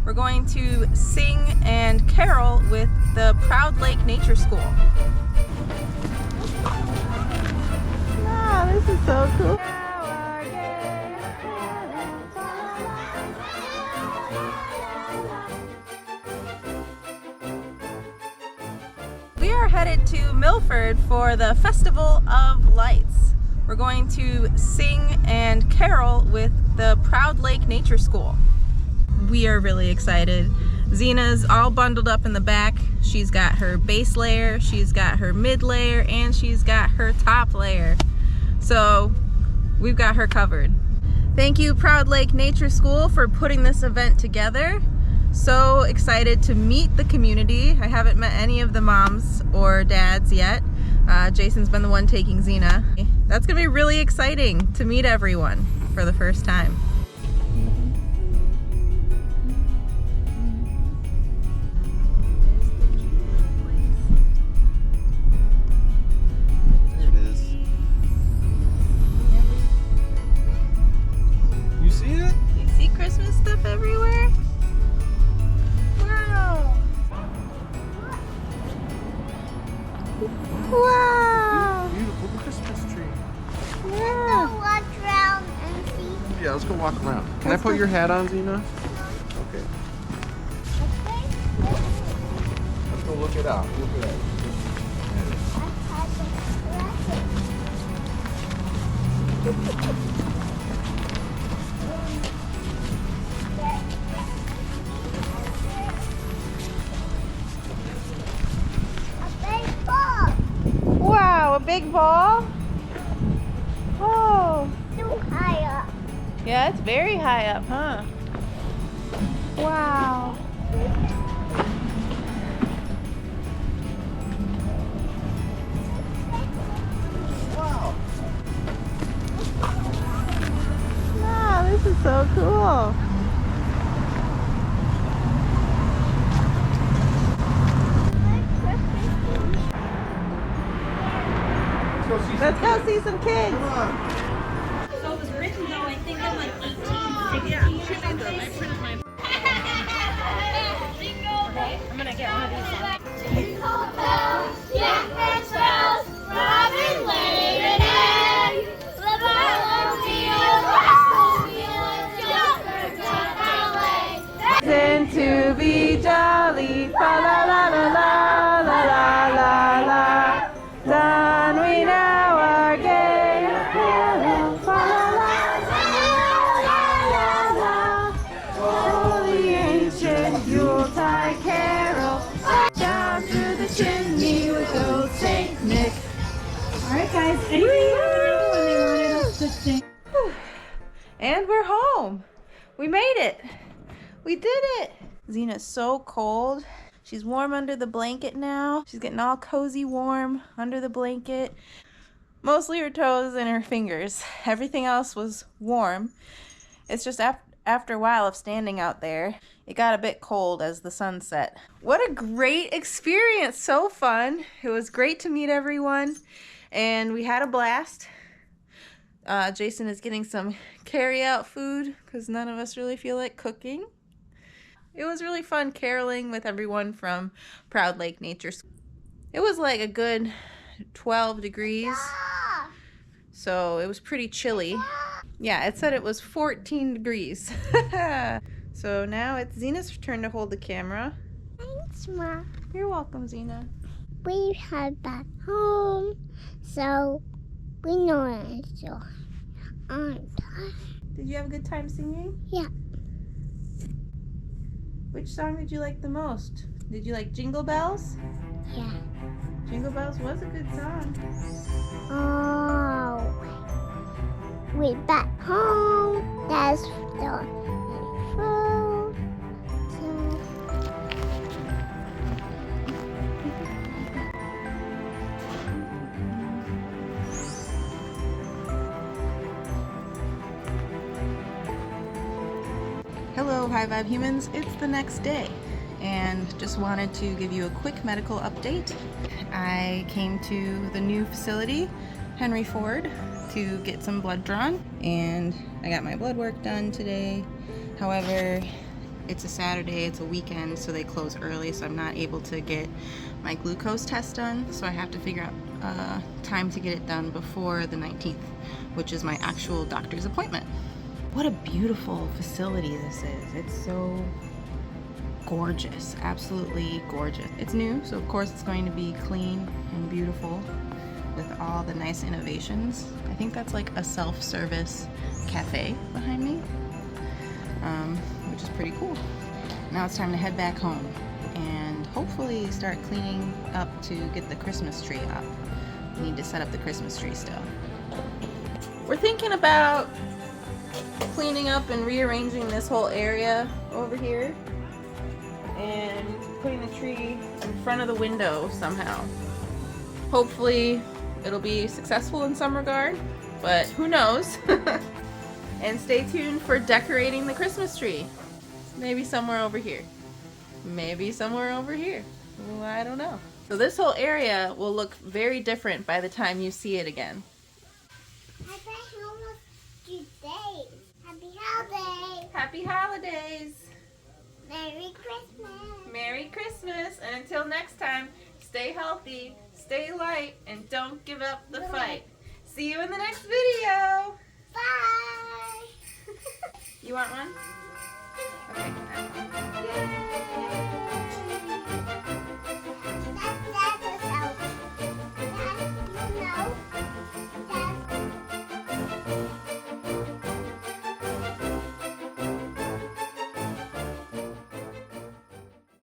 We're going to sing and carol with the Proud Lake Nature School. Wow, this is so cool. We are headed to Milford for the Festival of Lights. We're going to sing and carol with the Proud Lake Nature School. We are really excited. Zena's all bundled up in the back. She's got her base layer, she's got her mid layer, and she's got her top layer. So we've got her covered. Thank you, Proud Lake Nature School, for putting this event together. So excited to meet the community. I haven't met any of the moms or dads yet. Jason's been the one taking Zena. That's gonna be really exciting to meet everyone for the first time. There it is. You see it? You see Christmas stuff everywhere? Wow! Wow! Beautiful Christmas tree. Yeah. Walk around and see. Yeah, let's go walk around. Can I put your hat on, Zena? Okay. Let's go look it out. Look at it. Wow, a big ball? Oh. Too high up. Yeah, it's very high up, huh? Wow. Wow. Wow, this is so cool. Let's go see some kids. Come on. So it was written though, I think in like 1860. I'm gonna get one of these. Jingle bells, Jack and bells, Robin laid an egg. The barn wheels, rascal wheels, Joker got my leg. Reason to be jolly, fa la la la la la la la la. Done we now are gay, fa la la la la la. Oh, the ancient Yuletide carol, down through the chimney with old Saint Nick. Alright guys, anything you want to do when they wanted us to sing? And we're home. We made it. We did it. Zena's so cold. She's warm under the blanket now. She's getting all cozy warm under the blanket. Mostly her toes and her fingers. Everything else was warm. It's just after a while of standing out there, it got a bit cold as the sun set. What a great experience. So fun. It was great to meet everyone. And we had a blast. Jason is getting some carry-out food because none of us really feel like cooking. It was really fun caroling with everyone from Proud Lake Nature School. It was like a good 12 degrees, so it was pretty chilly. Yeah, it said it was 14 degrees. So now it's Zena's turn to hold the camera. Thanks, Ma. You're welcome, Zena. We head back home, so we know it's so on time. Did you have a good time singing? Yeah. Which song did you like the most? Did you like Jingle Bells? Yeah. Jingle Bells was a good song. Oh. We back home. That's the intro. Hello, High Vibe Humans. It's the next day and just wanted to give you a quick medical update. I came to the new facility, Henry Ford, to get some blood drawn, and I got my blood work done today. However, it's a Saturday, it's a weekend, so they close early, so I'm not able to get my glucose test done. So I have to figure out time to get it done before the 19th, which is my actual doctor's appointment. What a beautiful facility this is. It's so gorgeous, absolutely gorgeous. It's new, so of course it's going to be clean and beautiful with all the nice innovations. I think that's like a self-service cafe behind me, which is pretty cool. Now it's time to head back home and hopefully start cleaning up to get the Christmas tree up. We need to set up the Christmas tree still. We're thinking about cleaning up and rearranging this whole area over here and putting the tree in front of the window somehow. Hopefully it'll be successful in some regard, but who knows? And stay tuned for decorating the Christmas tree. Maybe somewhere over here. Maybe somewhere over here. Well, I don't know. So this whole area will look very different by the time you see it again. I bet you almost 2 days. Happy holidays. Happy holidays! Merry Christmas. Merry Christmas! And until next time, stay healthy, stay light, and don't give up the fight. See you in the next video! Bye. You want one? Okay. Yay.